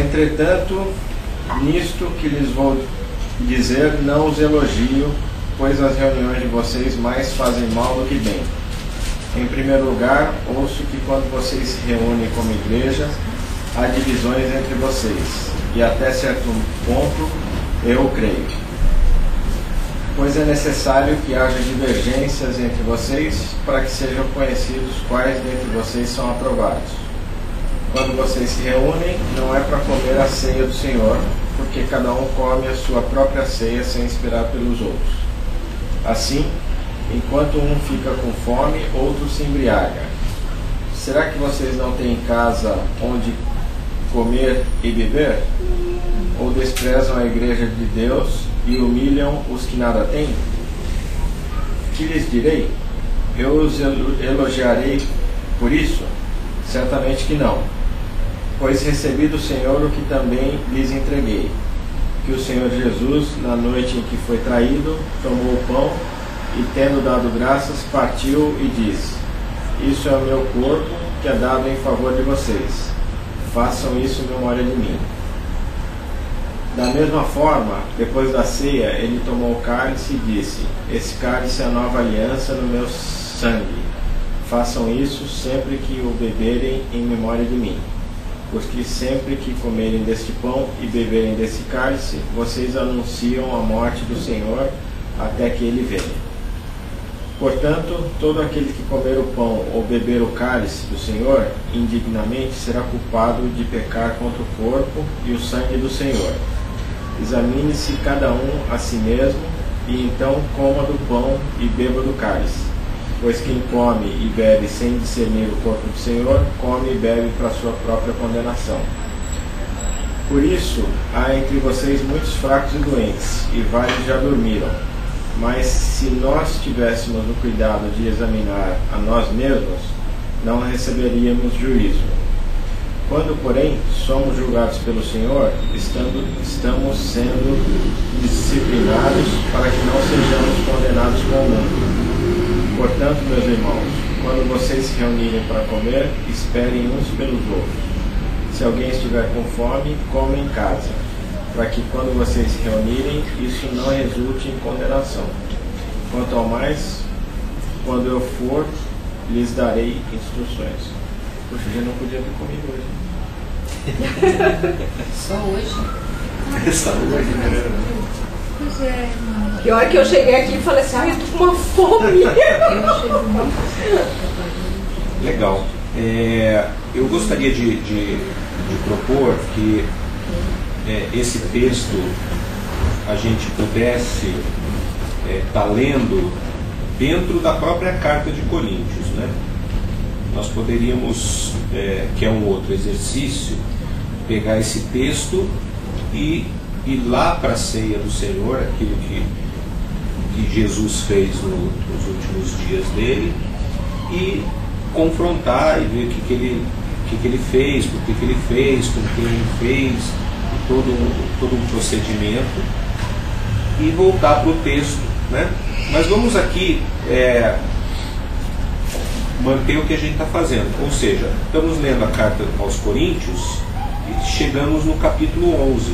Entretanto, nisto que lhes vou dizer, não os elogio, pois as reuniões de vocês mais fazem mal do que bem. Em primeiro lugar, ouço que quando vocês se reúnem como igreja, há divisões entre vocês, e até certo ponto eu creio. Pois é necessário que haja divergências entre vocês, para que sejam conhecidos quais dentre vocês são aprovados. Quando vocês se reúnem, não é para comer a ceia do Senhor, porque cada um come a sua própria ceia sem esperar pelos outros. Assim, enquanto um fica com fome, outro se embriaga. Será que vocês não têm casa onde comer e beber? Ou desprezam a igreja de Deus e humilham os que nada têm? Que lhes direi? Eu os elogiarei por isso? Certamente que não. Pois recebi do Senhor o que também lhes entreguei, que o Senhor Jesus, na noite em que foi traído, tomou o pão e, tendo dado graças, partiu e disse: Isso é o meu corpo, que é dado em favor de vocês. Façam isso em memória de mim. Da mesma forma, depois da ceia, ele tomou o cálice e disse: Esse cálice é a nova aliança no meu sangue. Façam isso sempre que o beberem em memória de mim. Porque sempre que comerem deste pão e beberem desse cálice, vocês anunciam a morte do Senhor até que ele venha. Portanto, todo aquele que comer o pão ou beber o cálice do Senhor indignamente será culpado de pecar contra o corpo e o sangue do Senhor. Examine-se cada um a si mesmo, e então coma do pão e beba do cálice. Pois quem come e bebe sem discernir o corpo do Senhor, come e bebe para sua própria condenação. Por isso, há entre vocês muitos fracos e doentes, e vários já dormiram. Mas se nós tivéssemos o cuidado de examinar a nós mesmos, não receberíamos juízo. Quando, porém, somos julgados pelo Senhor, estamos sendo disciplinados para que não sejamos condenados com o mundo. Portanto, meus irmãos, quando vocês se reunirem para comer, esperem uns pelos outros. Se alguém estiver com fome, coma em casa, para que quando vocês se reunirem, isso não resulte em condenação. Quanto ao mais, quando eu for, lhes darei instruções. Poxa, eu não podia ter comido hoje. Só hoje? Só hoje, né? Pois é, mano. Pior que eu cheguei aqui e falei assim, ai, eu tô com uma fome. Legal. Eu gostaria de propor que esse texto a gente pudesse estar lendo dentro da própria carta de Coríntios, né? Nós poderíamos, que é um outro exercício, pegar esse texto e ir lá para a ceia do Senhor, aquilo que Jesus fez nos últimos dias dele, e confrontar e ver o que ele fez, por que ele fez, com quem ele fez, todo um procedimento, e voltar para o texto, né? Mas vamos aqui manter o que a gente está fazendo, ou seja, estamos lendo a carta aos Coríntios e chegamos no capítulo 11.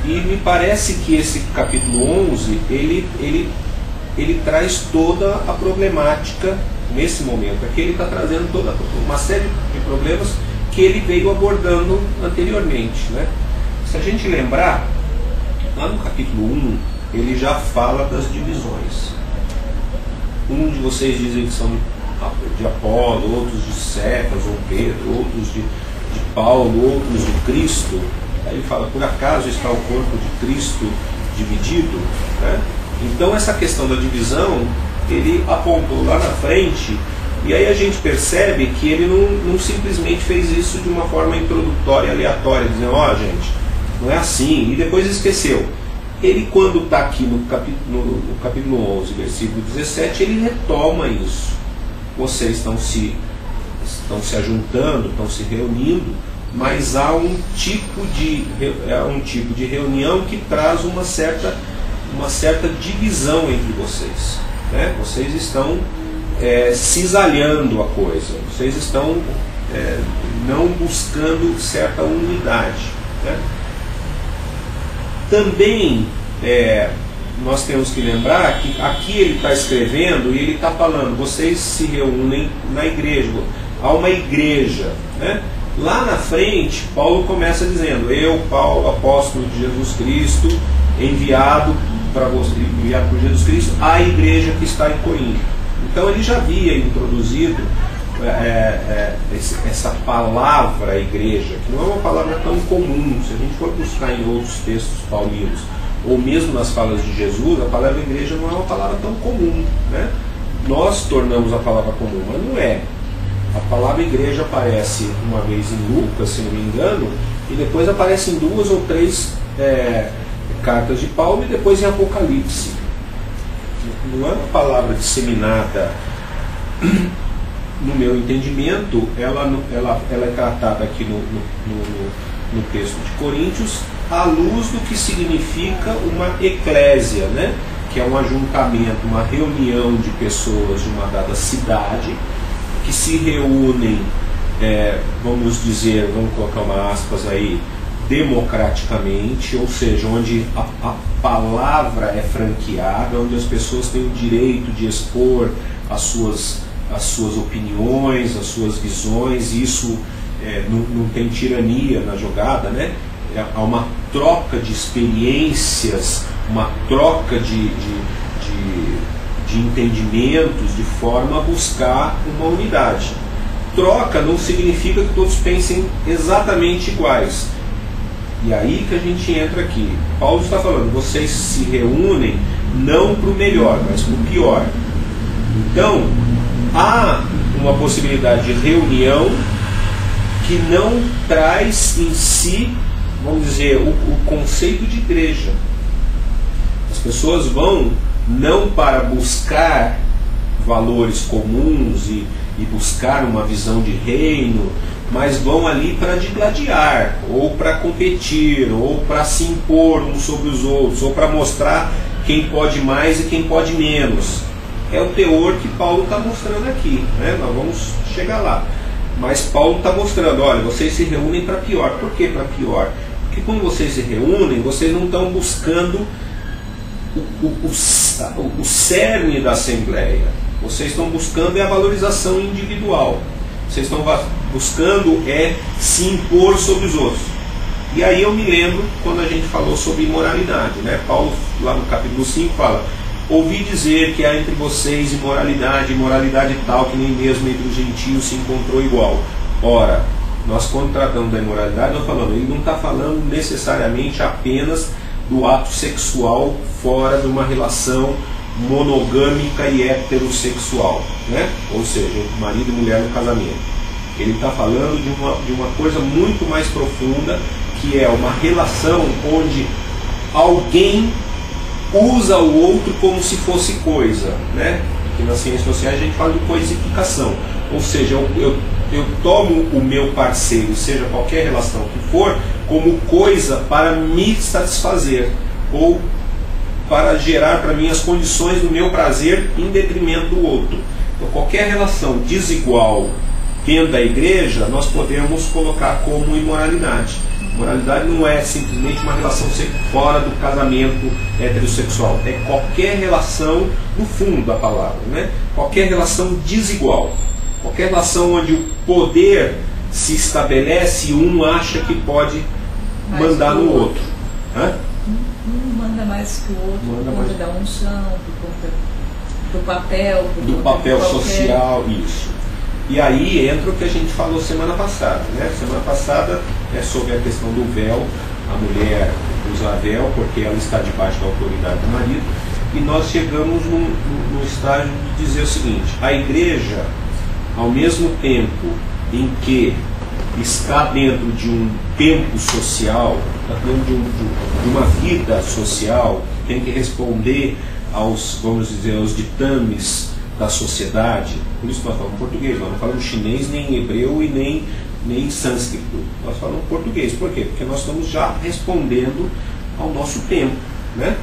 E me parece que esse capítulo 11, ele traz toda a problemática nesse momento. Aqui ele está trazendo toda uma série de problemas que ele veio abordando anteriormente, né? Se a gente lembrar, lá no capítulo 1, ele já fala das divisões. Um de vocês dizem que são de Apolo, outros de Cefas ou Pedro, outros de Paulo, outros de Cristo. Aí ele fala, por acaso está o corpo de Cristo dividido? Né? Então essa questão da divisão, ele apontou lá na frente, e aí a gente percebe que ele não simplesmente fez isso de uma forma introdutória, aleatória, dizendo, gente, não é assim, e depois esqueceu. Ele, quando está aqui no capítulo 11, versículo 17, ele retoma isso. Vocês estão se ajuntando, estão se reunindo, mas há um tipo de reunião que traz uma certa divisão entre vocês, né? Vocês estão cisalhando a coisa, vocês estão não buscando certa unidade, né? Também nós temos que lembrar que aqui ele está escrevendo e ele está falando, vocês se reúnem na igreja, há uma igreja, né? Lá na frente, Paulo começa dizendo, eu, Paulo, apóstolo de Jesus Cristo, enviado por Jesus Cristo à igreja que está em Corinto. Então ele já havia introduzido essa palavra igreja, que não é uma palavra tão comum. Se a gente for buscar em outros textos paulinos, ou mesmo nas falas de Jesus, a palavra igreja não é uma palavra tão comum, né? Nós tornamos a palavra comum, mas não é. A palavra igreja aparece uma vez em Lucas, se não me engano, e depois aparece em 2 ou 3 cartas de Paulo, e depois em Apocalipse. Não é uma palavra disseminada. No meu entendimento, ela é tratada aqui no texto de Coríntios à luz do que significa uma eclésia, né? Que é um ajuntamento, uma reunião de pessoas de uma dada cidade que se reúnem, vamos colocar uma aspas aí, democraticamente, ou seja, onde a palavra é franqueada, onde as pessoas têm o direito de expor as suas opiniões, as suas visões, e isso não tem tirania na jogada, né? Há uma troca de experiências, uma troca de entendimentos, de forma a buscar uma unidade. Troca não significa que todos pensem exatamente iguais. E aí que a gente entra aqui. Paulo está falando, vocês se reúnem não para o melhor, mas para o pior. Então, há uma possibilidade de reunião que não traz em si, vamos dizer, o conceito de igreja. As pessoas vão não para buscar valores comuns e buscar uma visão de reino, mas vão ali para digladiar, ou para competir, ou para se impor uns sobre os outros, ou para mostrar quem pode mais e quem pode menos. É o teor que Paulo está mostrando aqui, né? Nós vamos chegar lá. Mas Paulo está mostrando, olha, vocês se reúnem para pior. Por que para pior? Porque quando vocês se reúnem, vocês não estão buscando o cerne da Assembleia. Vocês estão buscando a valorização individual. Vocês estão buscando se impor sobre os outros. E aí eu me lembro quando a gente falou sobre imoralidade, né? Paulo, lá no capítulo 5, fala: ouvi dizer que há entre vocês imoralidade tal que nem mesmo entre os gentios se encontrou igual. Ora, nós quando tratamos da imoralidade, ele não está falando necessariamente apenas do ato sexual fora de uma relação monogâmica e heterossexual, né? Ou seja, marido e mulher no casamento. Ele está falando de uma coisa muito mais profunda, que é uma relação onde alguém usa o outro como se fosse coisa, né? Aqui nas ciências sociais a gente fala de coisificação, ou seja, eu tomo o meu parceiro, seja qualquer relação que for, como coisa para me satisfazer, ou para gerar para mim as condições do meu prazer em detrimento do outro. Então qualquer relação desigual dentro da igreja, nós podemos colocar como imoralidade. Moralidade não é simplesmente uma relação fora do casamento heterossexual. É qualquer relação, no fundo da palavra, né? Qualquer relação desigual. Qualquer relação onde o poder se estabelece e um acha que pode mandar no outro. Hã? Um manda mais que o outro, por conta da unção, por conta do papel. Do papel social, isso. E aí entra o que a gente falou semana passada, né? Semana passada é sobre a questão do véu. A mulher usa véu porque ela está debaixo da autoridade do marido. E nós chegamos no estágio de dizer o seguinte: a igreja, ao mesmo tempo em que está dentro de um tempo social, está dentro de uma vida social, tem que responder aos, vamos dizer, aos ditames da sociedade. Por isso nós falamos português, nós não falamos chinês, nem hebreu e nem sânscrito. Nós falamos português. Por quê? Porque nós estamos já respondendo ao nosso tempo, né?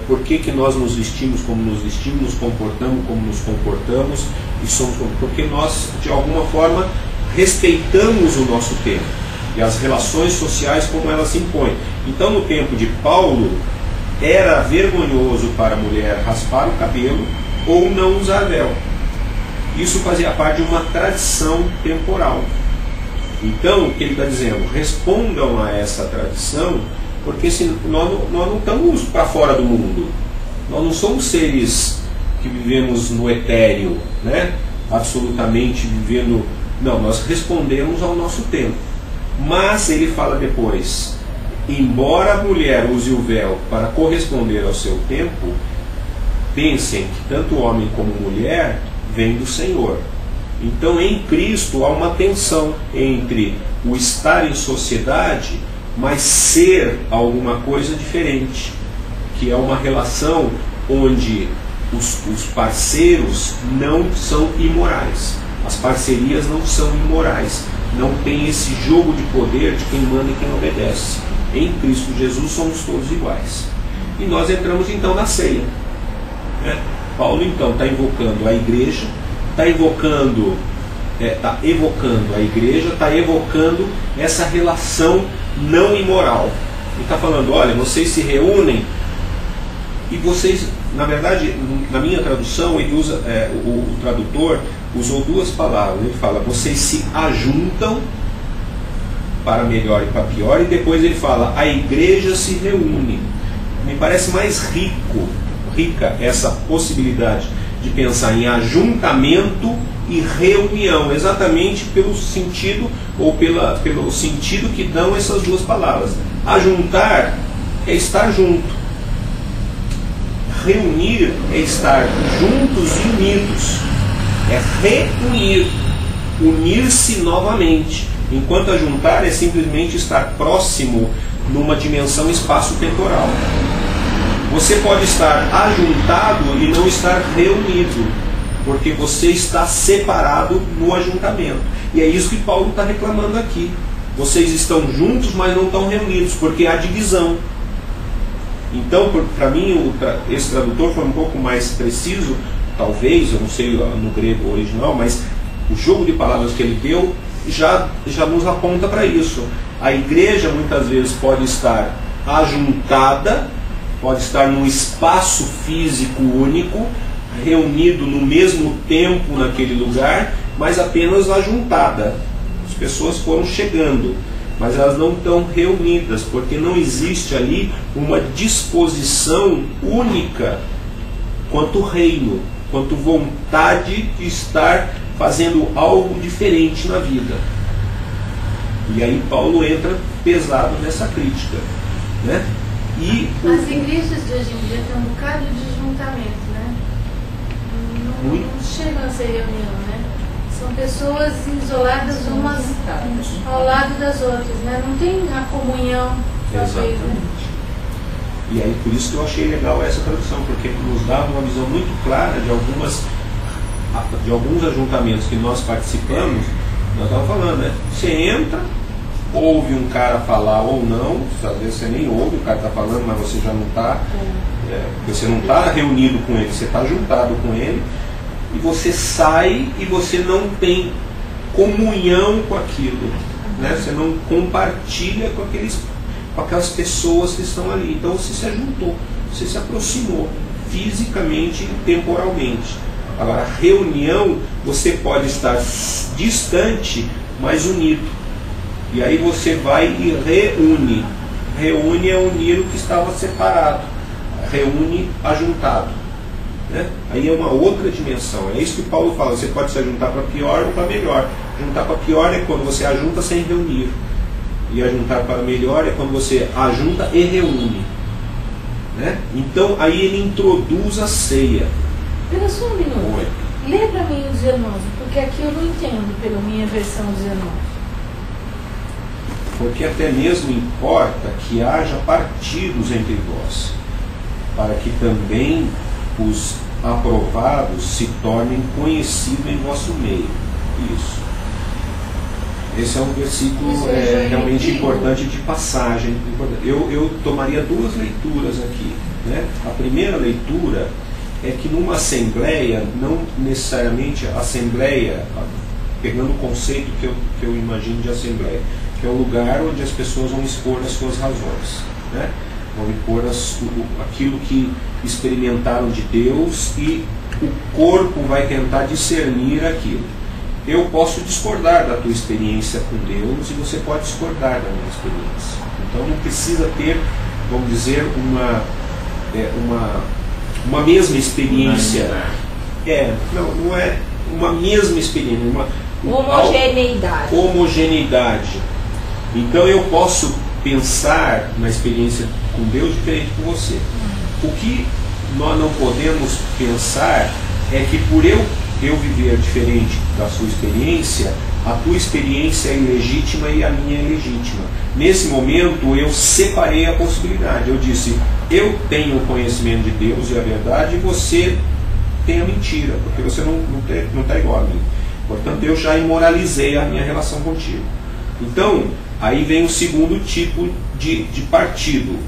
Por que nós nos vestimos como nos vestimos, nos comportamos como nos comportamos e somos como... Porque nós, de alguma forma, respeitamos o nosso tempo e as relações sociais como elas se impõem. Então, no tempo de Paulo, era vergonhoso para a mulher raspar o cabelo ou não usar véu. Isso fazia parte de uma tradição temporal. Então, o que ele está dizendo? Respondam a essa tradição, porque nós não estamos para fora do mundo. Nós não somos seres que vivemos no etéreo, né? Absolutamente vivendo. Não, nós respondemos ao nosso tempo. Mas ele fala depois, embora a mulher use o véu para corresponder ao seu tempo, pensem que tanto homem como mulher vem do Senhor. Então, em Cristo há uma tensão entre o estar em sociedade, mas ser alguma coisa diferente, que é uma relação onde os parceiros não são imorais. As parcerias não são imorais. Não tem esse jogo de poder de quem manda e quem obedece. Em Cristo Jesus somos todos iguais. E nós entramos então na ceia. Paulo então está invocando a igreja, está evocando a igreja, está evocando essa relação não imoral. Ele está falando, olha, vocês se reúnem e vocês, na verdade, na minha tradução, ele usa, o tradutor usou duas palavras. Ele fala, vocês se ajuntam para melhor e para pior, e depois ele fala, a igreja se reúne. Me parece mais rica essa possibilidade de pensar em ajuntamento e reunião, exatamente pelo sentido ou pelo sentido que dão essas duas palavras. Ajuntar é estar junto, reunir é estar juntos e unidos, é reunir, unir-se novamente, enquanto ajuntar é simplesmente estar próximo numa dimensão espaço-temporal. Você pode estar ajuntado e não estar reunido, porque você está separado no ajuntamento. E é isso que Paulo está reclamando aqui. Vocês estão juntos, mas não estão reunidos, porque há divisão. Então, para mim, esse tradutor foi um pouco mais preciso, talvez, eu não sei no grego original, mas o jogo de palavras que ele deu já nos aponta para isso. A igreja muitas vezes pode estar ajuntada, pode estar num espaço físico único, reunido no mesmo tempo naquele lugar, mas apenas ajuntada. As pessoas foram chegando, mas elas não estão reunidas, porque não existe ali uma disposição única quanto reino, quanto vontade de estar fazendo algo diferente na vida. E aí Paulo entra pesado nessa crítica, né? As igrejas de hoje em dia têm um bocado de juntamento, né? Não chegam a ser reunião, né? São pessoas isoladas umas ao lado das outras, né? Não tem a comunhão. Exatamente. Né? E aí por isso que eu achei legal essa tradução, porque nos dá uma visão muito clara de alguns ajuntamentos que nós participamos. Nós estávamos falando, né? Você entra, ouve um cara falar ou não, às vezes você nem ouve, o cara está falando, mas você já não está, você não está reunido com ele, você está juntado com ele, e você sai e você não tem comunhão com aquilo, né? Você não compartilha com aquelas pessoas que estão ali. Então você se ajuntou, você se aproximou fisicamente e temporalmente. Agora, reunião, você pode estar distante, mas unido. E aí você vai e reúne. Reúne é unir o que estava separado. Reúne ajuntado. Né? Aí é uma outra dimensão. É isso que Paulo fala. Você pode se ajuntar para pior ou para melhor. Juntar para pior é quando você ajunta sem reunir. E ajuntar para melhor é quando você ajunta e reúne. Né? Então aí ele introduz a ceia. Pera só um minuto. Oi. Lê para mim o 19, porque aqui eu não entendo pela minha versão 19. Porque até mesmo importa que haja partidos entre vós, para que também os aprovados se tornem conhecidos em vosso meio. Isso. Esse é um versículo realmente importante de passagem. Eu tomaria duas leituras aqui. Né? A primeira leitura é que numa assembleia, não necessariamente a assembleia pegando o conceito que eu imagino de assembleia, que é o lugar onde as pessoas vão expor as suas razões, né? Vão impor aquilo que experimentaram de Deus, e o corpo vai tentar discernir aquilo. Eu posso discordar da tua experiência com Deus e você pode discordar da minha experiência. Então não precisa ter, vamos dizer, uma mesma experiência. Não é uma mesma experiência, uma homogeneidade. Então eu posso pensar na experiência com Deus diferente com você. O que nós não podemos pensar é que por eu viver diferente da sua experiência, a tua experiência é ilegítima e a minha é legítima. Nesse momento eu separei a possibilidade. Eu disse, eu tenho o conhecimento de Deus e a verdade, e você tem a mentira, porque você não está igual a mim. Portanto, eu já imoralizei a minha relação contigo. Então, aí vem o segundo tipo de partido.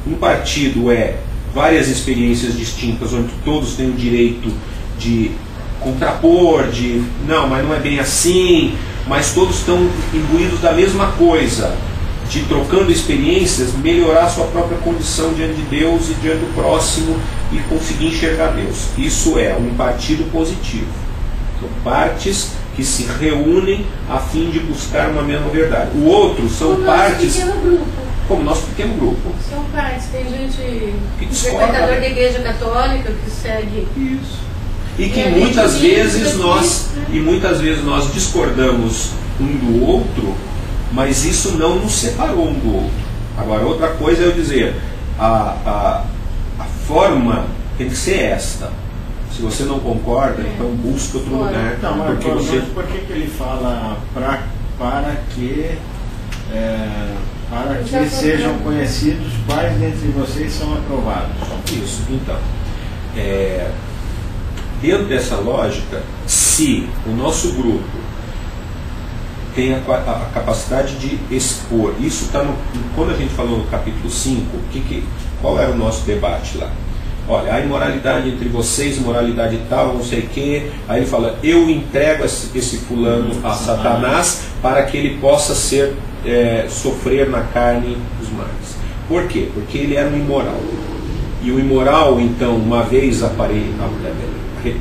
Um partido é várias experiências distintas, onde todos têm o direito de contrapor, mas não é bem assim, mas todos estão imbuídos da mesma coisa, de, trocando experiências, melhorar a sua própria condição diante de Deus e diante do próximo, e conseguir enxergar Deus. Isso é um partido positivo. São partes que se reúnem a fim de buscar uma mesma verdade. O outro são partes... Como nosso pequeno grupo. São partes. Tem gente frequentador da igreja católica que segue... Isso. E que muitas vezes nós discordamos um do outro, mas isso não nos separou um do outro. Agora, outra coisa é eu dizer, a forma tem que ser esta. Se você não concorda, então busca outro lugar. Então, mas por que ele fala para que sejam conhecidos quais dentre vocês são aprovados? Isso, então. Dentro dessa lógica, se o nosso grupo tem a capacidade de expor, isso está quando a gente falou no capítulo 5, qual era o nosso debate lá? Olha, há imoralidade entre vocês, imoralidade tal, não sei o quê. Aí ele fala, eu entrego esse fulano a Satanás para que ele possa sofrer na carne os males. Por quê? Porque ele era um imoral. E o imoral, então, uma vez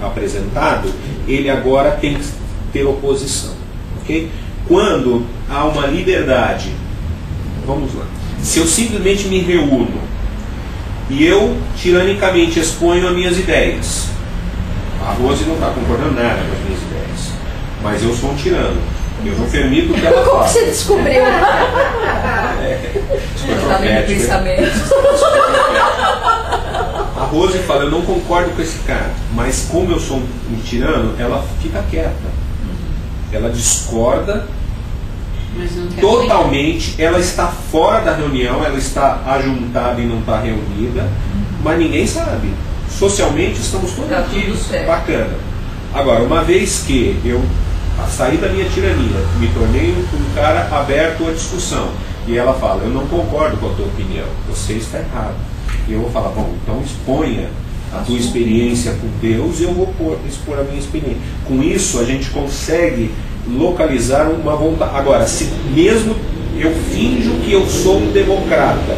apresentado, ele agora tem que ter oposição. Okay? Quando há uma liberdade, vamos lá, se eu simplesmente me reúno e eu tiranicamente exponho as minhas ideias, a Rose não está concordando nada com as minhas ideias, mas eu sou um tirano, eu não permito que ela Como você descobriu? A Rose fala, eu não concordo com esse cara, mas como eu sou um tirano, ela fica quieta. Ela discorda totalmente, ela está fora da reunião, ela está ajuntada e não está reunida, mas ninguém sabe. Socialmente estamos todos aqui, bacana. Agora, uma vez que eu saí da minha tirania, me tornei um cara aberto à discussão, e ela fala, eu não concordo com a tua opinião, você está errado. E eu vou falar, bom, então exponha a tua experiência com Deus e eu vou expor a minha experiência. Com isso a gente consegue localizar uma vontade. Agora, se mesmo eu finjo que eu sou um democrata,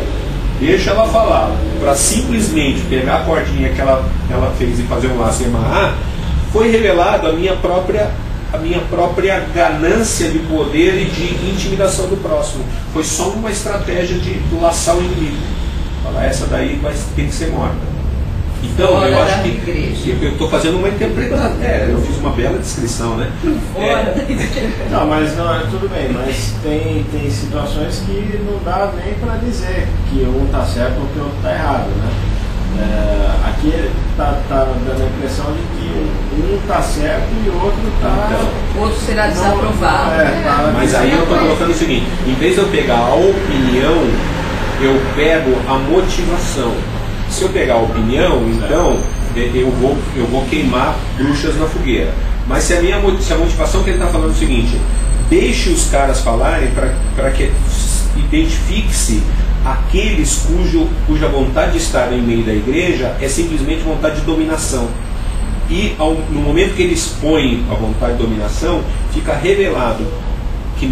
deixa ela falar, para simplesmente pegar a cordinha que ela fez e fazer um laço e amarrar, foi revelado a minha própria ganância de poder e de intimidação do próximo. Foi só uma estratégia de laçar o inimigo. Falar, essa daí tem que ser morta. Então, eu acho que eu estou fazendo uma interpretação. Eu fiz uma bela descrição, né? Não, mas tudo bem, mas tem situações que não dá nem para dizer que um está certo ou que o outro está errado, né? Aqui está dando a impressão de que um está certo e o outro está... Então, o outro será desaprovado. Mas aí eu estou colocando o seguinte, em vez de eu pegar a opinião, eu pego a motivação. Se eu pegar a opinião, então eu vou queimar bruxas na fogueira. Mas se a motivação que ele está falando é o seguinte, deixe os caras falarem para que identifique-se aqueles cuja vontade de estar em meio da igreja é simplesmente vontade de dominação. E no momento que ele expõe a vontade de dominação, fica revelado que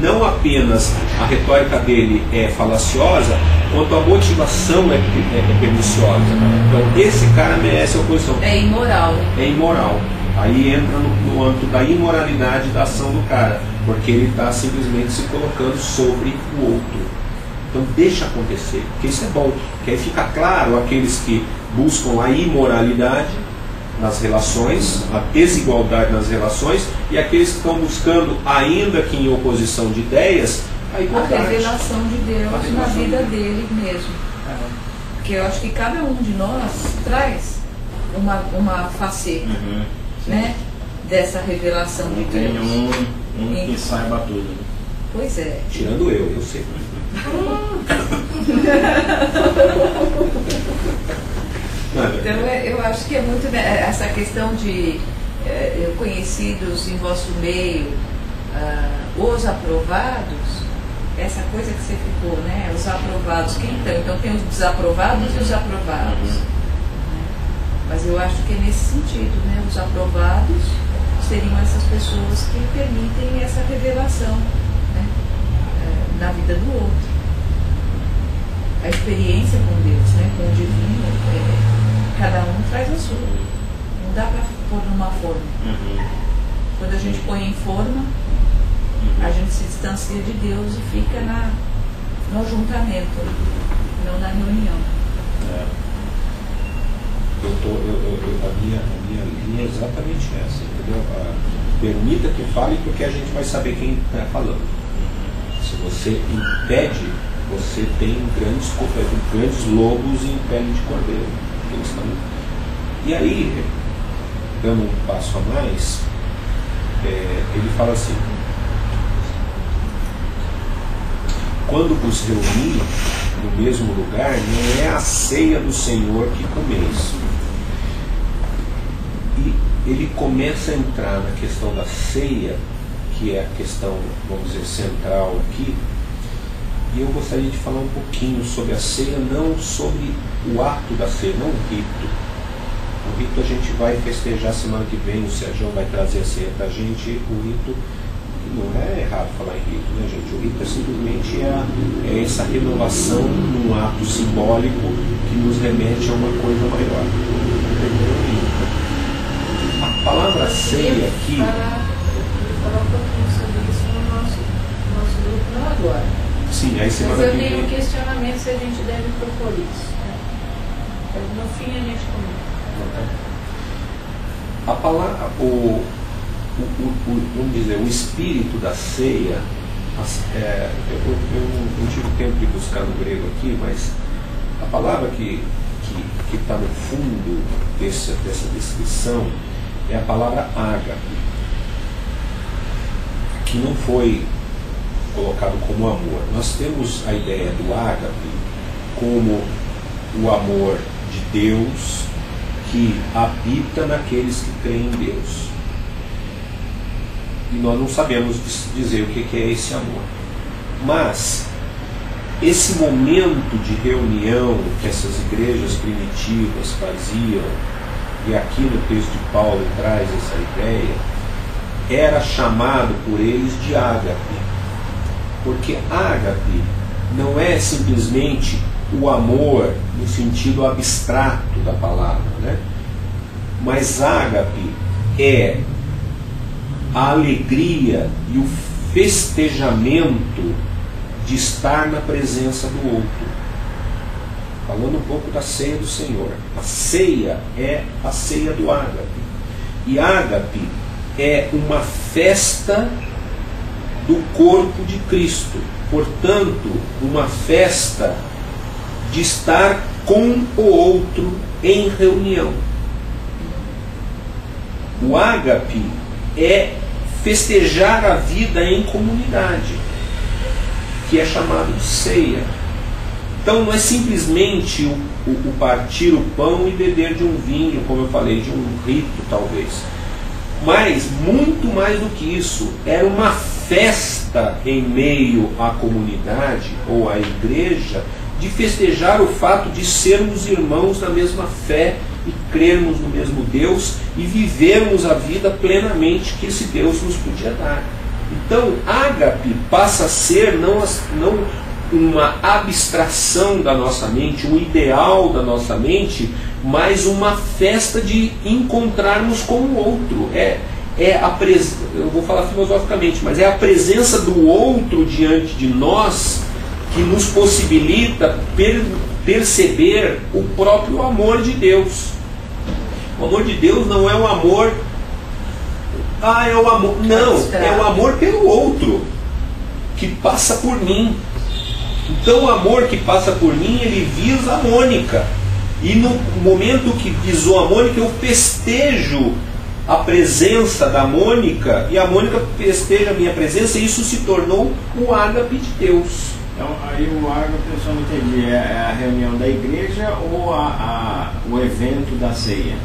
não apenas a retórica dele é falaciosa, quanto a motivação é perniciosa. Então esse cara merece a oposição. É imoral. É imoral. Aí entra no âmbito da imoralidade da ação do cara, porque ele está simplesmente se colocando sobre o outro. Então deixa acontecer, porque isso é bom, porque aí fica claro aqueles que buscam a imoralidade nas relações, a desigualdade nas relações, e aqueles que estão buscando, ainda que em oposição de ideias, a igualdade. A revelação de Deus na vida dele mesmo. Porque eu acho que cada um de nós traz uma faceta, né, dessa revelação de Deus. Tem um que saiba tudo. Pois é. Tirando eu sei. Então eu acho que é muito essa questão de conhecidos em vosso meio, os aprovados, essa coisa que você ficou, né? Os aprovados, quem estão? Então tem os desaprovados e os aprovados. Né? Mas eu acho que é nesse sentido, né? Os aprovados seriam essas pessoas que permitem essa revelação, né? Na vida do outro. A experiência com Deus, né? Com o divino, cada um traz a sua. Não dá para pôr numa forma. Quando a gente põe em forma, a gente se distancia de Deus e fica no ajuntamento, não na reunião. A minha linha é exatamente essa, entendeu? Permita que fale, porque a gente vai saber quem está falando. Se você impede, você tem grandes lobos em pele de cordeiro. E aí, dando um passo a mais, ele fala assim: quando vos reuni no mesmo lugar, não é a ceia do Senhor que comeis. E ele começa a entrar na questão da ceia, que é a questão, vamos dizer, central aqui. E eu gostaria de falar um pouquinho sobre a ceia, não sobre o ato da ceia, não o rito. O rito a gente vai festejar semana que vem, o Sérgio vai trazer a ceia para a gente. O rito, não é errado falar em rito, né, gente? O rito é simplesmente é essa renovação num ato simbólico que nos remete a uma coisa maior. A palavra ceia aqui... falar um pouquinho sobre isso no nosso grupo, não agora. Sim, aí semana mas eu que vem... tenho um questionamento se a gente deve propor isso. Né? No fim a gente comenta. A palavra, vamos dizer, o espírito da ceia, eu não tive tempo de buscar no grego aqui, mas a palavra que está no fundo dessa descrição é a palavra ágape, que não foi colocado como amor. Nós temos a ideia do ágape como o amor de Deus que habita naqueles que creem em Deus. E nós não sabemos dizer o que é esse amor. Mas esse momento de reunião que essas igrejas primitivas faziam, e aqui no texto de Paulo traz essa ideia, era chamado por eles de ágape. Porque ágape não é simplesmente o amor no sentido abstrato da palavra, né? Mas ágape é a alegria e o festejamento de estar na presença do outro. Falando um pouco da ceia do Senhor. A ceia é a ceia do ágape. E ágape é uma festa do corpo de Cristo. Portanto, uma festa de estar com o outro em reunião. O ágape é festejar a vida em comunidade, que é chamado de ceia. Então não é simplesmente o partir o pão e beber de um vinho, como eu falei, de um rito talvez. Mas, muito mais do que isso, era uma festa em meio à comunidade ou à igreja, de festejar o fato de sermos irmãos na mesma fé e crermos no mesmo Deus e vivermos a vida plenamente que esse Deus nos podia dar. Então, ágape passa a ser não uma abstração da nossa mente, um ideal da nossa mente, mas uma festa de encontrarmos com o outro. Eu vou falar filosoficamente, mas é a presença do outro diante de nós que nos possibilita perceber o próprio amor de Deus. O amor de Deus não é um amor... é o amor... Não, é o amor pelo outro, que passa por mim. Então o amor que passa por mim, ele visa a Mônica. E no momento que visou a Mônica, eu festejo a presença da Mônica, e a Mônica festeja a minha presença, e isso se tornou o ágape de Deus. Então, aí o ágape, eu só não entendi, é a reunião da igreja ou o evento da ceia?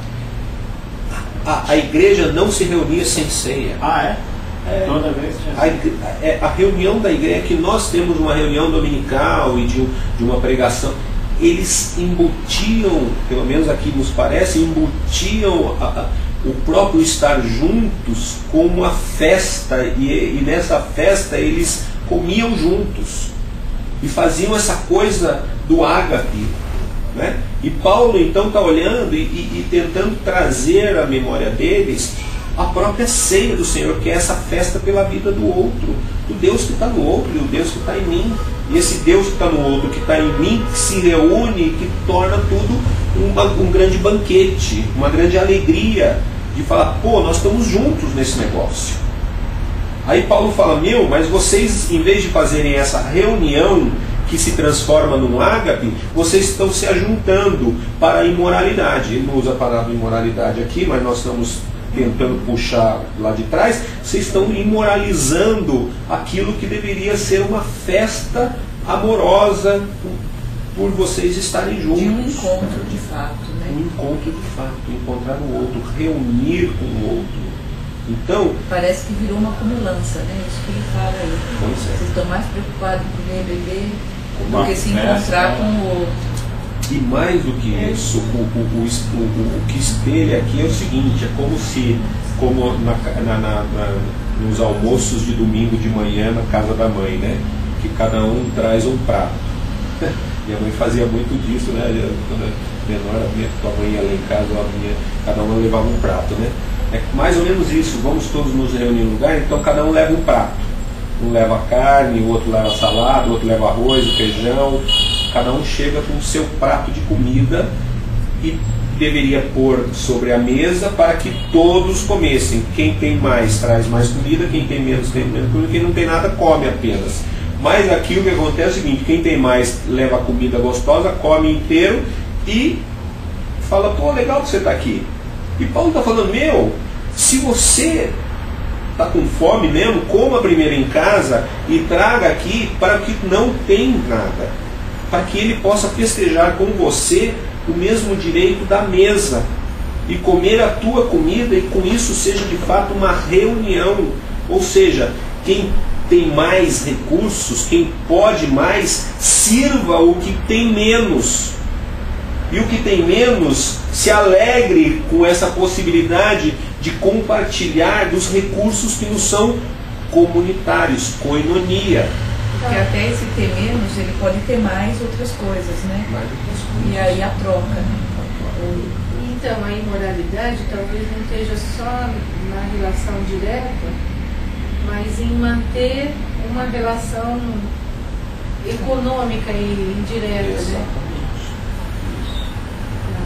A igreja não se reunia sem ceia. Toda vez tinha a reunião da igreja é que nós temos uma reunião dominical e de uma pregação. Eles embutiam, pelo menos aqui nos parece, embutiam o próprio estar juntos com uma festa, e nessa festa eles comiam juntos e faziam essa coisa do ágape, né? E Paulo então está olhando e tentando trazer à memória deles a própria ceia do Senhor, que é essa festa pela vida do outro, do Deus que está no outro e o Deus que está em mim. E esse Deus que está no outro, que está em mim, que se reúne e que torna tudo um grande banquete, uma grande alegria de falar, nós estamos juntos nesse negócio. Aí Paulo fala, mas vocês, em vez de fazerem essa reunião que se transforma num ágape, vocês estão se ajuntando para a imoralidade. Ele não usa a palavra imoralidade aqui, mas nós estamos tentando puxar lá de trás. Vocês estão imoralizando aquilo que deveria ser uma festa amorosa por vocês estarem juntos. De um encontro de fato, né? Um encontro de fato, encontrar o outro, reunir com o outro. Então, parece que virou uma comilança, né? Isso que ele fala aí. Vocês estão mais preocupados em comer e beber do que se encontrar com o outro. E mais do que isso, o que espelha aqui é o seguinte, é como nos almoços de domingo de manhã na casa da mãe, né? Que cada um traz um prato. Minha mãe fazia muito disso, né? Quando eu menor, a mãe ia lá em casa, cada um levava um prato, né? É mais ou menos isso, vamos todos nos reunir em um lugar, então cada um leva um prato. Um leva carne, o outro leva salada, o outro leva arroz, o feijão. Cada um chega com o seu prato de comida e deveria pôr sobre a mesa para que todos comessem. Quem tem mais traz mais comida, quem tem menos comida, quem não tem nada come apenas. Mas aqui o que acontece é o seguinte, quem tem mais leva a comida gostosa, come inteiro e fala, legal que você está aqui. E Paulo está falando, se você está com fome mesmo, coma primeiro em casa e traga aqui para que não tem nada, para que ele possa festejar com você o mesmo direito da mesa e comer a tua comida, e com isso seja de fato uma reunião. Ou seja, quem tem mais recursos, quem pode mais, sirva o que tem menos. E o que tem menos se alegre com essa possibilidade de compartilhar dos recursos que nos são comunitários, koinonia. Porque até esse ter menos, ele pode ter mais outras coisas, né? E aí a troca, né? Então, a imoralidade talvez não esteja só na relação direta, mas em manter uma relação econômica e indireta, né?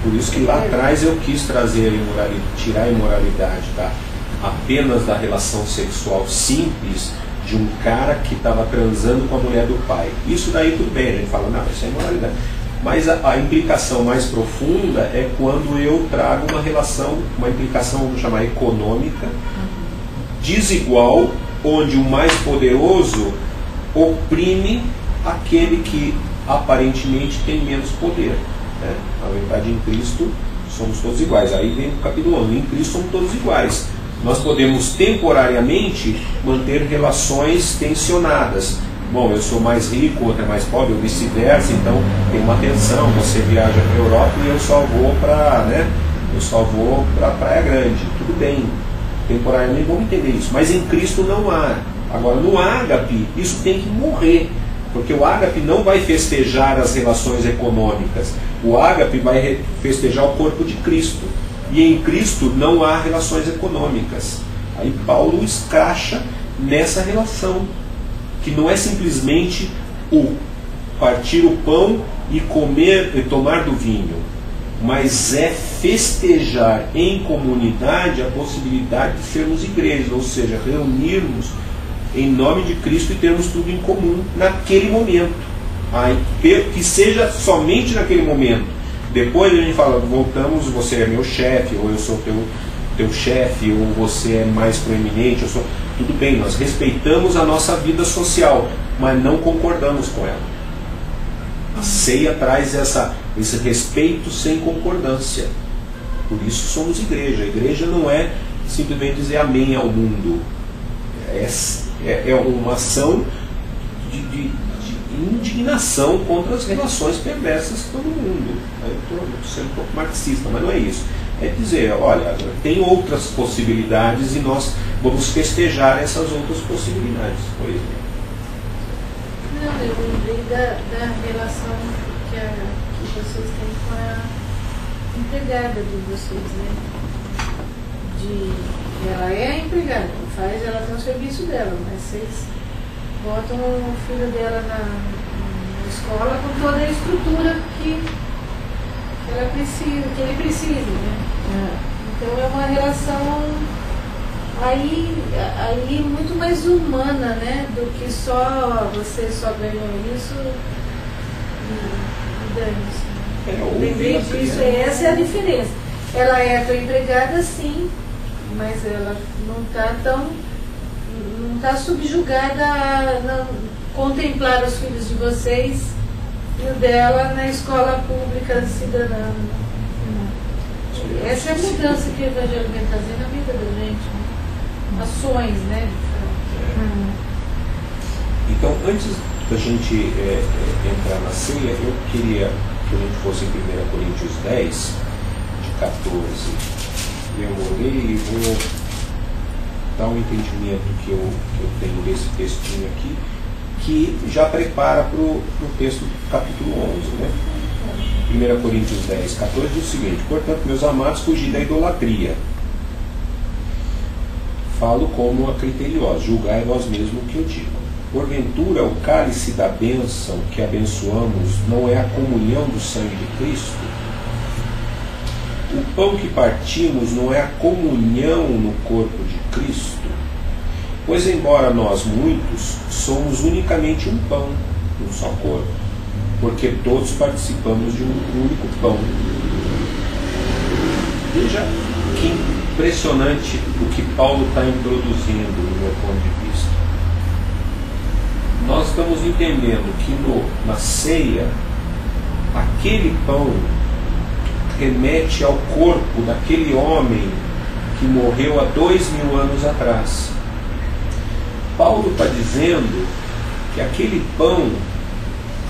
Por isso que lá atrás eu quis trazer tirar a imoralidade apenas da relação sexual simples de um cara que estava transando com a mulher do pai. Isso daí tudo bem, a gente fala, não, isso é imoralidade. Mas a implicação mais profunda é quando eu trago uma implicação, vamos chamar econômica, desigual, onde o mais poderoso oprime aquele que aparentemente tem menos poder. Né? Na verdade, em Cristo somos todos iguais. Aí vem o capítulo 11, em Cristo somos todos iguais. Nós podemos temporariamente manter relações tensionadas, bom, eu sou mais rico, outro é mais pobre, ou vice-versa, então tem uma tensão, você viaja para a Europa e eu só vou para, né, a Praia Grande. Tudo bem, temporariamente vamos entender isso, mas em Cristo não há. Agora, no ágape, isso tem que morrer, porque o ágape não vai festejar as relações econômicas, o ágape vai festejar o corpo de Cristo, e em Cristo não há relações econômicas. Aí Paulo escracha nessa relação, que não é simplesmente o partir o pão e comer e tomar do vinho, mas é festejar em comunidade a possibilidade de sermos igreja, ou seja, reunirmos em nome de Cristo e termos tudo em comum naquele momento. Que seja somente naquele momento. Depois a gente fala, voltamos, você é meu chefe, ou eu sou teu chefe, ou você é mais proeminente, tudo bem, nós respeitamos a nossa vida social, mas não concordamos com ela. A ceia traz esse respeito sem concordância. Por isso somos igreja. A igreja não é simplesmente dizer amém ao mundo. É uma ação de indignação contra as relações perversas de todo mundo. Eu estou sendo um pouco marxista, mas não é isso. É dizer, olha, tem outras possibilidades e nós vamos festejar essas outras possibilidades. Pois é. Não, eu lembrei da relação que vocês têm com a empregada de vocês, né? Ela é a empregada, ela tem o serviço dela, mas vocês botam o filho dela na escola com toda a estrutura que ele precisa, né? Então é uma relação aí muito mais humana, né? Do que só você só ganhou isso e dane-se. Lembrei disso, essa é a diferença. Ela é a tua empregada, sim, mas ela não está subjugada a contemplar os filhos de vocês e o dela na escola pública cidadã. Essa é a mudança que o Evangelho vem trazer na vida da gente, né? Ações, né? Então, antes da gente entrar na ceia, eu queria que a gente fosse em 1 Coríntios 10, de 14. Eu olhei e vou dar um entendimento que eu tenho desse textinho aqui, que já prepara para o texto do capítulo 11, né? 1 Coríntios 10, 14 diz o seguinte: portanto, meus amados, fugi da idolatria. Falo como a criteriosos, julgai vós mesmo o que eu digo. Porventura, o cálice da bênção que abençoamos não é a comunhão do sangue de Cristo? O pão que partimos não é a comunhão no corpo de Cristo? Pois, embora nós muitos, somos unicamente um pão, um só corpo, porque todos participamos de um único pão. Veja que impressionante o que Paulo está introduzindo no meu ponto de vista. Nós estamos entendendo que na ceia, aquele pão remete ao corpo daquele homem que morreu há 2000 anos atrás. Paulo está dizendo que aquele pão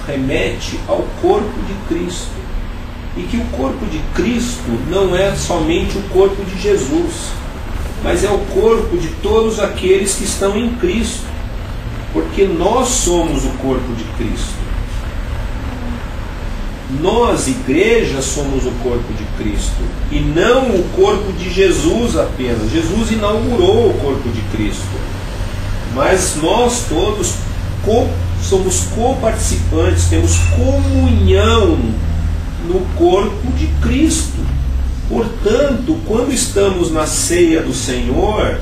remete ao corpo de Cristo, e que o corpo de Cristo não é somente o corpo de Jesus, mas é o corpo de todos aqueles que estão em Cristo, porque nós somos o corpo de Cristo. Nós, igreja, somos o corpo de Cristo, e não o corpo de Jesus apenas. Jesus inaugurou o corpo de Cristo, mas nós todos somos coparticipantes, temos comunhão no corpo de Cristo. Portanto, quando estamos na ceia do Senhor,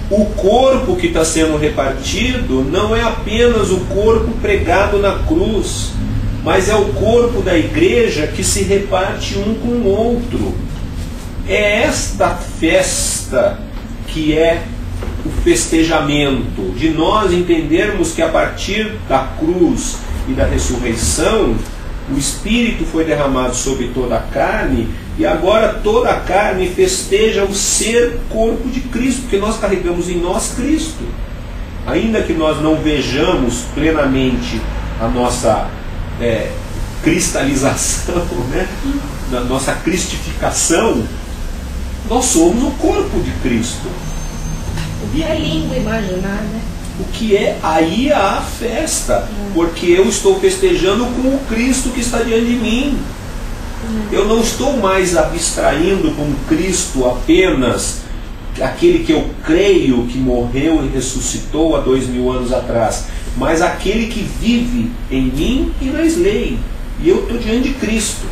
o corpo que está sendo repartido não é apenas o corpo pregado na cruz, mas é o corpo da igreja que se reparte um com o outro. É esta festa que é o festejamento, de nós entendermos que a partir da cruz e da ressurreição, o Espírito foi derramado sobre toda a carne, e agora toda a carne festeja o ser corpo de Cristo, porque nós carregamos em nós Cristo. ainda que nós não vejamos plenamente a nossa cristalização, né? Da nossa cristificação, nós somos o corpo de Cristo. É lindo imaginar, né? O que é aí a festa, porque eu estou festejando com o Cristo que está diante de mim. Eu não estou mais abstraindo com Cristo apenas aquele que eu creio que morreu e ressuscitou há 2000 anos atrás, mas aquele que vive em mim e na Isley. E eu estou diante de Cristo.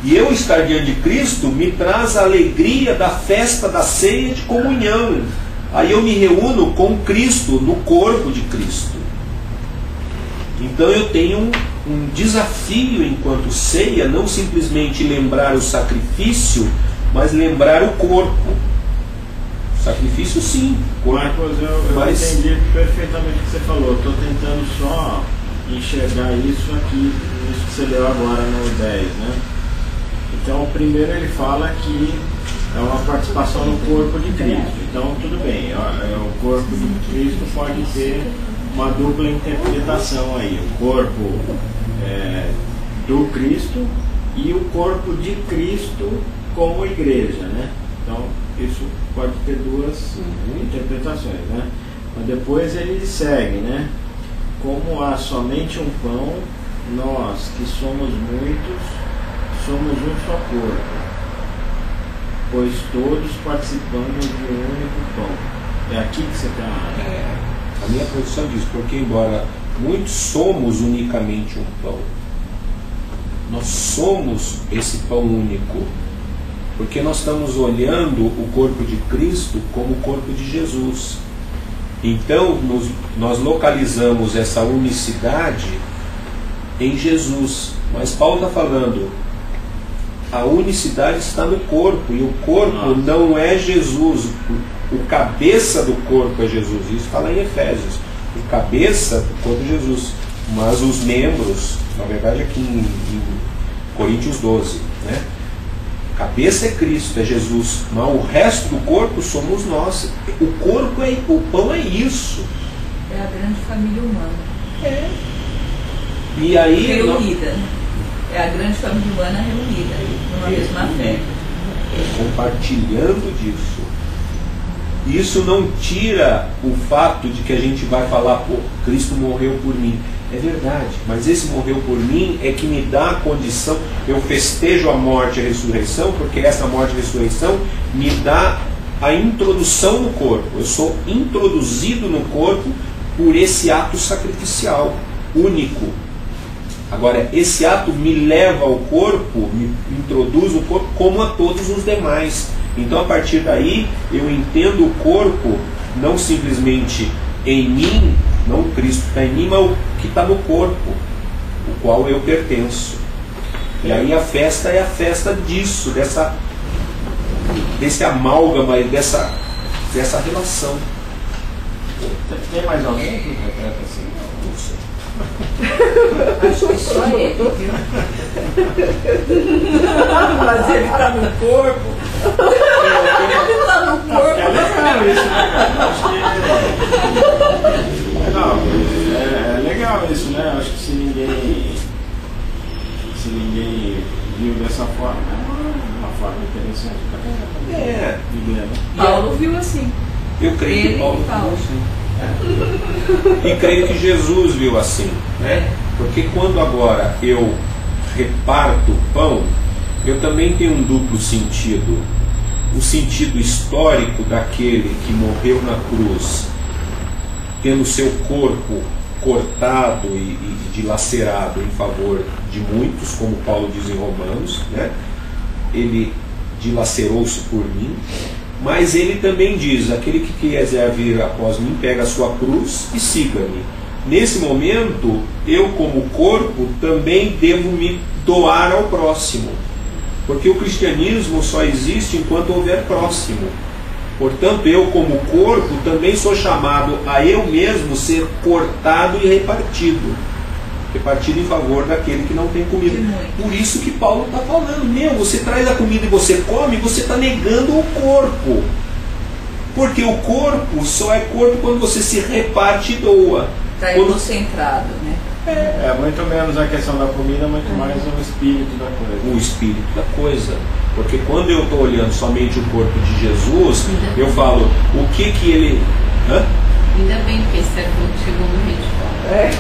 E eu estar diante de Cristo me traz a alegria da festa da ceia de comunhão. Aí eu me reúno com Cristo, no corpo de Cristo. Então eu tenho um desafio enquanto ceia, não simplesmente lembrar o sacrifício, mas lembrar o corpo. Sacrifício sim. Marcos, eu entendi perfeitamente o que você falou. Estou tentando só enxergar isso aqui, isso que você leu agora no 10, né? Então, primeiro ele fala que é uma participação no corpo de Cristo. Então, tudo bem, o corpo de Cristo pode ter uma dupla interpretação aí. O corpo do Cristo e o corpo de Cristo como igreja, né? Então, isso pode ter duas interpretações, né? Mas depois ele segue, né? Como há somente um pão, nós que somos muitos, somos um só corpo, pois todos participamos de um único pão. É aqui que você está... A minha posição diz, porque embora muitos somos unicamente um pão, nós somos esse pão único, porque nós estamos olhando o corpo de Cristo como o corpo de Jesus. Então nós localizamos essa unicidade em Jesus. Mas Paulo está falando, a unicidade está no corpo, e o corpo não é Jesus. O cabeça do corpo é Jesus. Isso está lá em Efésios. O cabeça do corpo é Jesus. Mas os membros, na verdade aqui em Coríntios 12, né? Cabeça é Cristo, é Jesus, mas o resto do corpo somos nós. O corpo o pão é isso. É a grande família humana. E aí reunida. É a grande família humana reunida numa mesma fé. Compartilhando disso. Isso não tira o fato de que a gente vai falar, pô, Cristo morreu por mim. É verdade, mas esse morreu por mim é que me dá a condição, eu festejo a morte e a ressurreição, porque essa morte e a ressurreição me dá a introdução no corpo. Eu sou introduzido no corpo por esse ato sacrificial, único. Agora, esse ato me leva ao corpo, me introduz no corpo como a todos os demais. Então, a partir daí, eu entendo o corpo não simplesmente em mim, não o Cristo que está em mim, mas o que está no corpo, o qual eu pertenço. E aí a festa é a festa disso, desse amálgama, dessa relação. Tem mais alguém que interpreta assim? Acho que só ele, viu? Mas ele está no corpo. Ele está no corpo. É legal isso, né? Acho que é legal isso, né? Acho que se ninguém viu dessa forma, é uma forma interessante para viver, né? Paulo viu assim. Eu creio que Paulo viu assim. E creio que Jesus viu assim, né? Porque quando agora eu reparto o pão, eu também tenho um duplo sentido. O sentido histórico daquele que morreu na cruz, tendo seu corpo cortado e dilacerado em favor de muitos, como Paulo diz em Romanos, né? Ele dilacerou-se por mim. Mas ele também diz, aquele que quiser vir após mim, pega a sua cruz e siga-me. Nesse momento, eu como corpo também devo me doar ao próximo. Porque o cristianismo só existe enquanto houver próximo. Portanto, eu como corpo também sou chamado a eu mesmo ser cortado e repartido. Repartido em favor daquele que não tem comida. Por isso que Paulo está falando, você traz a comida e você come, você está negando o corpo. Porque o corpo só é corpo quando você se reparte e doa. Está egocentrado, né? É muito menos a questão da comida, muito mais o espírito da coisa. O espírito da coisa. Porque quando eu estou olhando somente o corpo de Jesus, eu falo, o que ele... Hã? Ainda bem que esse século chegou no Rio de Fora.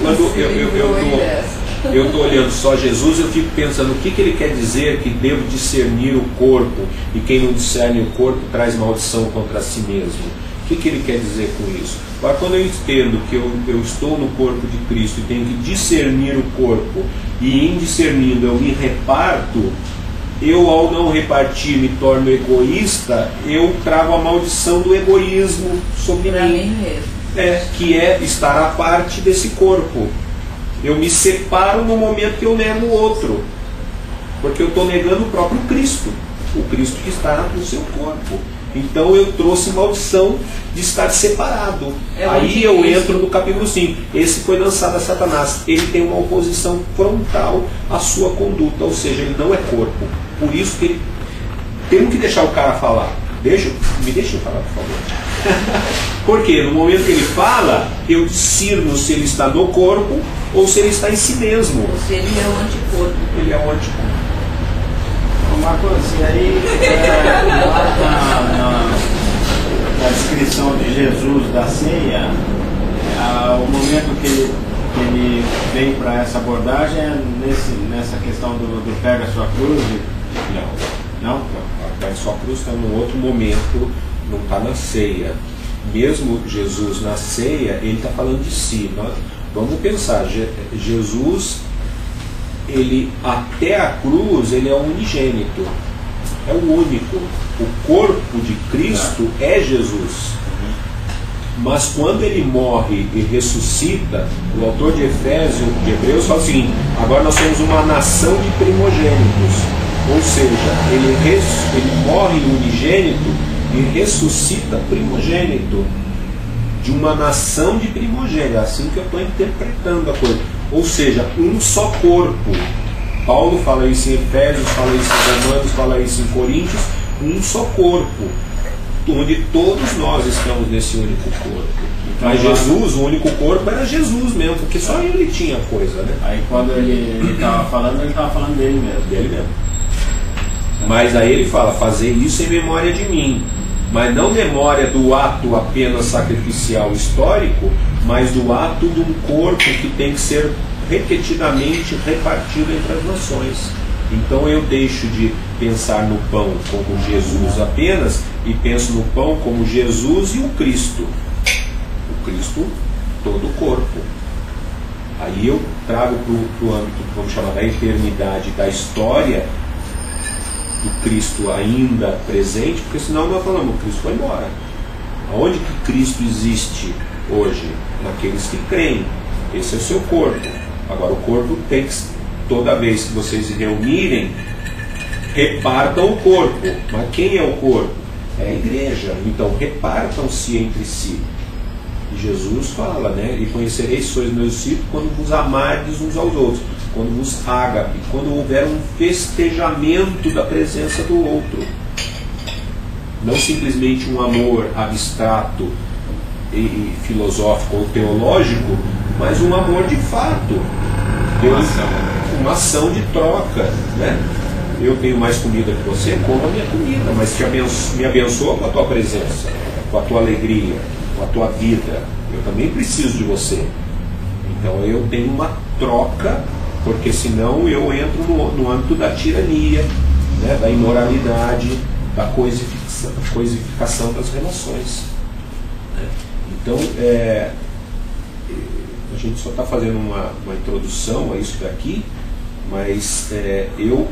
Quando eu estou olhando só Jesus, eu fico pensando o que ele quer dizer que devo discernir o corpo, e quem não discerne o corpo traz maldição contra si mesmo. O que ele quer dizer com isso? Agora, quando eu entendo que eu estou no corpo de Cristo e tenho que discernir o corpo, e em discernindo eu me reparto, eu, ao não repartir, me torno egoísta, eu trago a maldição do egoísmo sobre mim mesmo. Que é estar à parte desse corpo. Eu me separo no momento que eu nego o outro, porque eu estou negando o próprio Cristo, o Cristo que está no seu corpo. Então eu trouxe maldição de estar separado. Aí eu entro no capítulo 5. Esse foi lançado a Satanás. Ele tem uma oposição frontal à sua conduta, ou seja, ele não é corpo. Por isso que temos que deixar o cara falar. Me deixa falar, por favor. Porque no momento que ele fala, eu discerno se ele está no corpo ou se ele está em si mesmo. Ou se ele é o anticorpo. Ele é o anticorpo. Marcos, e aí na descrição de Jesus da ceia, o momento que ele vem para essa abordagem é nessa questão do pega a sua cruz? Não? Pega a sua cruz está num outro momento, não está na ceia. Mesmo Jesus na ceia, ele está falando de si. Vamos pensar, Jesus, ele até a cruz, ele é o unigênito, é o único. O corpo de Cristo é Jesus. Mas quando ele morre e ressuscita, o autor de Hebreus fala assim: agora nós somos uma nação de primogênitos. Ou seja, ele morre unigênito e ressuscita primogênito, de uma nação de primogênitos. É assim que eu estou interpretando a coisa. Ou seja, um só corpo. Paulo fala isso em Efésios, fala isso em Romanos, fala isso em Coríntios. Um só corpo, onde todos nós estamos nesse único corpo. Mas Jesus, o único corpo, era Jesus mesmo, porque só ele tinha coisa, né? Aí quando ele estava falando dele mesmo. Dele mesmo. Mas aí ele fala, fazer isso em memória de mim. Mas não memória do ato apenas sacrificial histórico, mas do ato de um corpo que tem que ser repetidamente repartido entre as nações. Então eu deixo de pensar no pão como Jesus apenas e penso no pão como Jesus e o Cristo. O Cristo, todo o corpo. Aí eu trago para o âmbito, vamos chamar, da eternidade, da história do Cristo ainda presente, porque senão nós falamos, o Cristo foi embora. Aonde que Cristo existe hoje? Naqueles que creem. Esse é o seu corpo. Agora o corpo tem que, toda vez que vocês se reunirem, repartam o corpo. Mas quem é o corpo? É a igreja. Então repartam-se entre si. E Jesus fala, né? E conhecereis sois meus discípulos quando vos amardes uns aos outros, quando vos ágape, quando houver um festejamento da presença do outro. Não simplesmente um amor abstrato e filosófico ou teológico, mas um amor de fato. Uma ação de troca, né? Eu tenho mais comida que você, coma a minha comida, mas me abençoa com a tua presença, com a tua alegria, com a tua vida. Eu também preciso de você. Então eu tenho uma troca, porque senão eu entro no âmbito da tirania, né? Da imoralidade, da coisificação das relações, né? Então a gente só está fazendo uma introdução a isso daqui, mas eu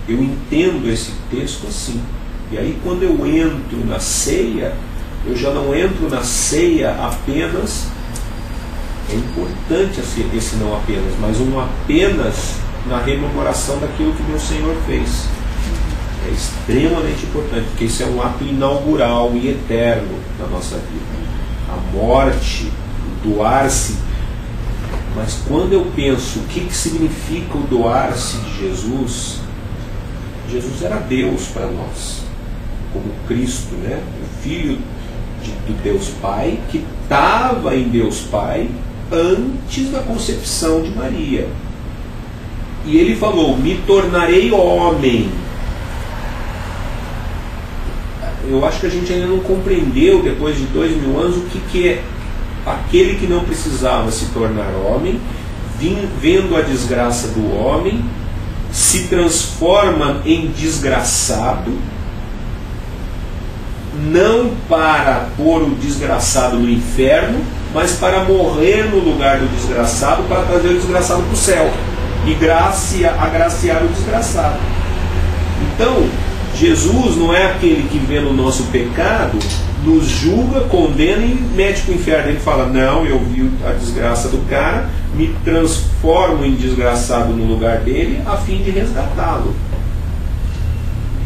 entendo esse texto assim. E aí quando eu entro na ceia, eu já não entro na ceia apenas, é importante esse não apenas, mas um apenas na rememoração daquilo que meu Senhor fez. É extremamente importante, porque isso é um ato inaugural e eterno na nossa vida. A morte, o doar-se. Mas quando eu penso o que significa o doar-se de Jesus, Jesus era Deus para nós, como Cristo, né? O Filho do Deus Pai, que estava em Deus Pai antes da concepção de Maria. E ele falou: me tornarei homem. Eu acho que a gente ainda não compreendeu, depois de 2000 anos, o que é aquele que não precisava se tornar homem, vendo a desgraça do homem, se transforma em desgraçado, não para pôr o desgraçado no inferno, mas para morrer no lugar do desgraçado, para trazer o desgraçado para o céu e agraciar o desgraçado. Então, Jesus não é aquele que, vendo o nosso pecado, nos julga, condena e mete para o inferno. Ele fala: não, eu vi a desgraça do cara, me transformo em desgraçado no lugar dele, a fim de resgatá-lo.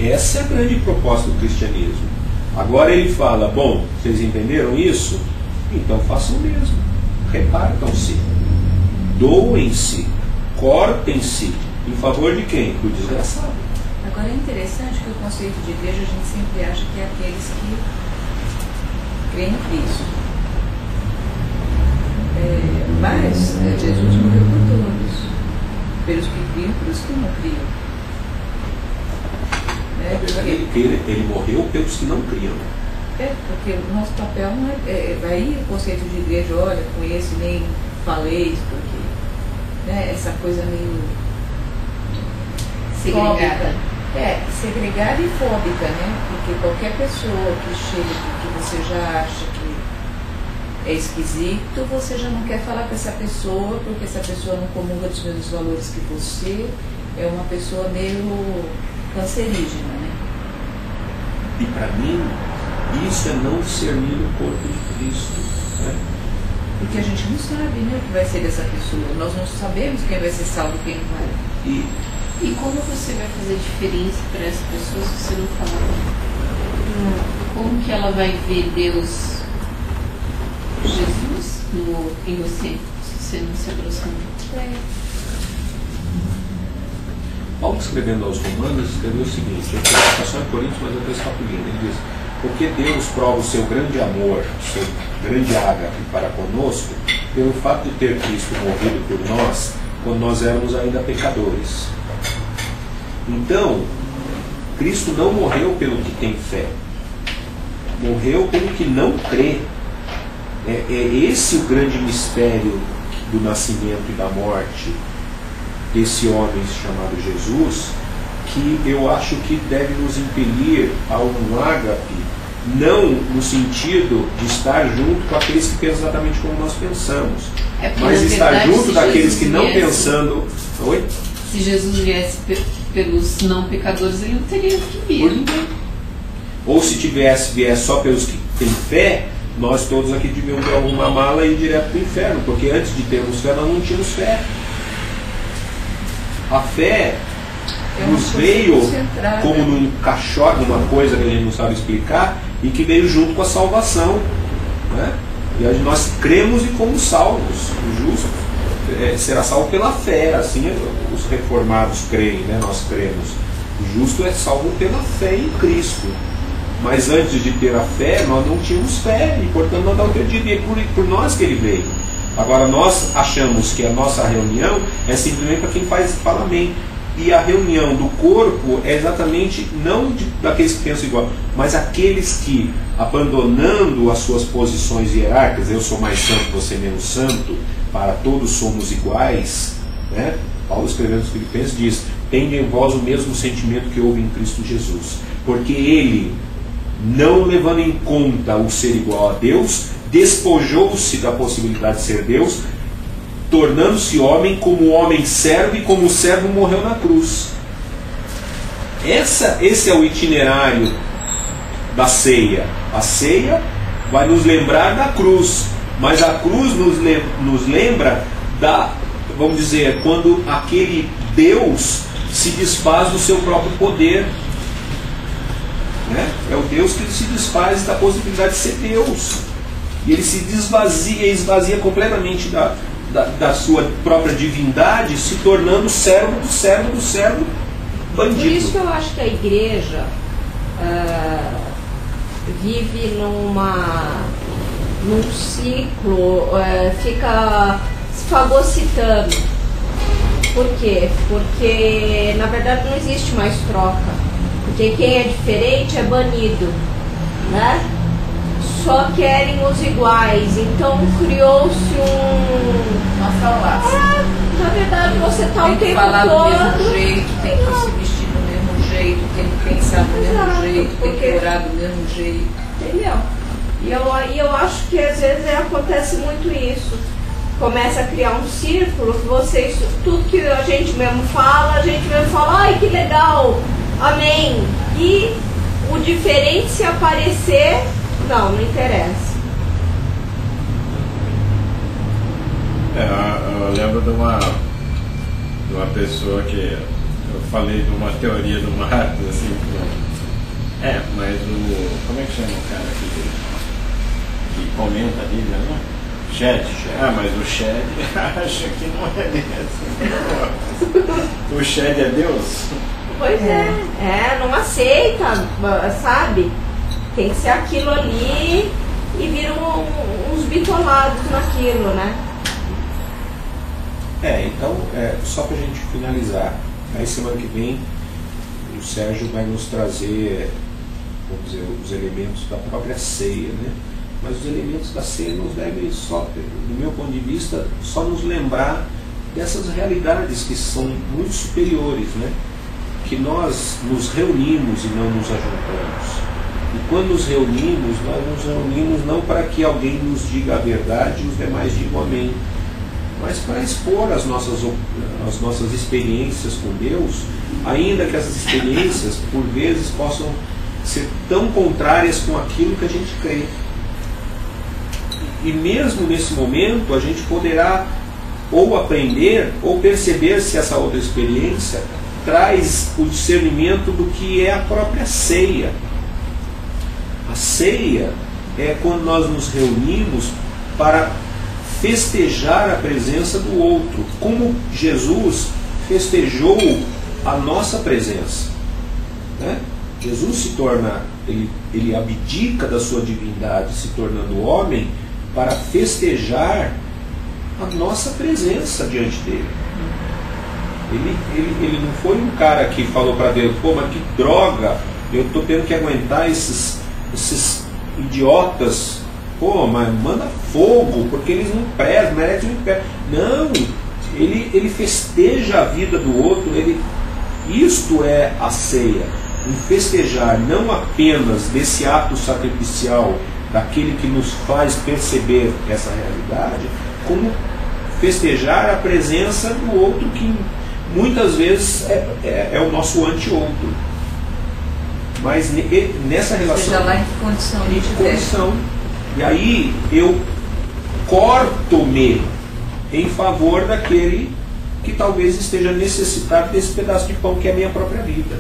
Essa é a grande proposta do cristianismo. Agora ele fala: bom, vocês entenderam isso? Então façam o mesmo. Repartam-se, doem-se, cortem-se em favor de quem? Do desgraçado. Agora é interessante que o conceito de igreja a gente sempre acha que é aqueles que creem em Cristo. Mas Jesus morreu por todos, pelos que criam e pelos que não criam. Ele morreu pelos que não criam. Porque o nosso papel não é. Aí o conceito de igreja, olha, com esse nem faleis, porque essa coisa meio segregada. Segregada e fóbica, né? Porque qualquer pessoa que chega, que você já acha que é esquisito, você já não quer falar com essa pessoa, porque essa pessoa não comunga dos mesmos valores que você, é uma pessoa meio cancerígena, né? E para mim, isso é não discernir o corpo de Cristo, né? Porque a gente não sabe, né, o que vai ser dessa pessoa. Nós não sabemos quem vai ser salvo e quem não vai. E como você vai fazer diferença para essa pessoa se você não falar? Como que ela vai ver Deus, Jesus, em você, se você não se aproxima? Paulo, escrevendo aos Romanos, escreveu o seguinte: eu estou ficar só em Coríntios, mas eu estou escapulindo. Ele diz: porque Deus prova o seu grande amor, o seu grande ágape para conosco, pelo fato de ter Cristo morrido por nós, quando nós éramos ainda pecadores. Então, Cristo não morreu pelo que tem fé, morreu pelo que não crê. É esse o grande mistério do nascimento e da morte desse homem chamado Jesus, que eu acho que deve nos impelir a um ágape, não no sentido de estar junto com aqueles que pensam exatamente como nós pensamos, mas estar junto daqueles que não pensando. Oi? Se Jesus viesse pelos não pecadores, ele não teria que vir. Por ninguém. Ou se viesse só pelos que têm fé, nós todos aqui devíamos ter alguma mala e ir direto para o inferno, porque antes de termos fé, nós não tínhamos fé. A fé nos veio como num caixote, numa coisa que a gente não sabe explicar, e que veio junto com a salvação, né? E nós cremos e fomos salvos. O justo será salvo pela fé, assim os reformados creem, né? Nós cremos. O justo é salvo pela fé em Cristo. Mas antes de ter a fé, nós não tínhamos fé, e portanto nós não acreditamos, por nós que ele veio. Agora nós achamos que a nossa reunião é simplesmente para quem fala amém. E a reunião do corpo é exatamente não daqueles que pensam igual, mas aqueles que, abandonando as suas posições hierárquicas, eu sou mais santo, você menos santo, para todos somos iguais, né? Paulo, escrevendo aos Filipenses, diz: tende em vós o mesmo sentimento que houve em Cristo Jesus, porque ele, não levando em conta o ser igual a Deus, despojou-se da possibilidade de ser Deus, tornando-se homem, como o homem servo, e como o servo morreu na cruz. Esse é o itinerário da ceia. A ceia vai nos lembrar da cruz, mas a cruz nos lembra vamos dizer, quando aquele Deus se desfaz do seu próprio poder, né? É o Deus que se desfaz da possibilidade de ser Deus, e ele se esvazia completamente da sua própria divindade, se tornando servo do servo do servo bandido. Por isso que eu acho que a igreja vive num ciclo, fica se fagocitando. Por quê? Porque na verdade não existe mais troca. Porque quem é diferente é banido, né? Só querem os iguais. Então criou-se uma falácia. Na verdade você está o tempo todo. Tem que falar do mesmo jeito, tem que se vestir do mesmo jeito, tem que pensar do mesmo jeito, tem que orar do mesmo jeito. Entendeu? E eu acho que às vezes acontece muito isso. Começa a criar um círculo que vocês, tudo que a gente mesmo fala, ai que legal, amém. E o diferente se aparecer, não interessa. Eu lembro de uma pessoa que eu falei de uma teoria do Marcos, assim, mas como é que chama o cara que comenta a Bíblia, não? Shed. Mas o Shed acha que não é Deus. O Shed é Deus? Pois não aceita, sabe? Tem que ser aquilo ali e viram uns bitolados naquilo, né? Então, só para a gente finalizar, aí semana que vem o Sérgio vai nos trazer, vamos dizer, os elementos da própria ceia, né? Mas os elementos da ceia nos devem só, do meu ponto de vista, só nos lembrar dessas realidades que são muito superiores, né? Que nós nos reunimos e não nos ajuntamos. E quando nos reunimos, nós nos reunimos não para que alguém nos diga a verdade e os demais digam amém, mas para expor as nossas experiências com Deus, ainda que essas experiências, por vezes, possam ser tão contrárias com aquilo que a gente crê. E mesmo nesse momento, a gente poderá ou aprender ou perceber se essa outra experiência traz o discernimento do que é a própria ceia. A ceia é quando nós nos reunimos para festejar a presença do outro, como Jesus festejou a nossa presença, né? Jesus se torna, ele abdica da sua divindade, se tornando homem, para festejar a nossa presença diante dele. Ele não foi um cara que falou para Deus, mas que droga, eu estou tendo que aguentar esses idiotas, mas manda fogo, porque eles não prestam, merecem um inferno. Não, ele festeja a vida do outro, isto é a ceia, um festejar não apenas desse ato sacrificial, daquele que nos faz perceber essa realidade, como festejar a presença do outro que muitas vezes é o nosso anti-outro. Mas nessa relação... Seja lá em que condição ele estiver. E aí eu corto-me em favor daquele que talvez esteja necessitado desse pedaço de pão que é a minha própria vida.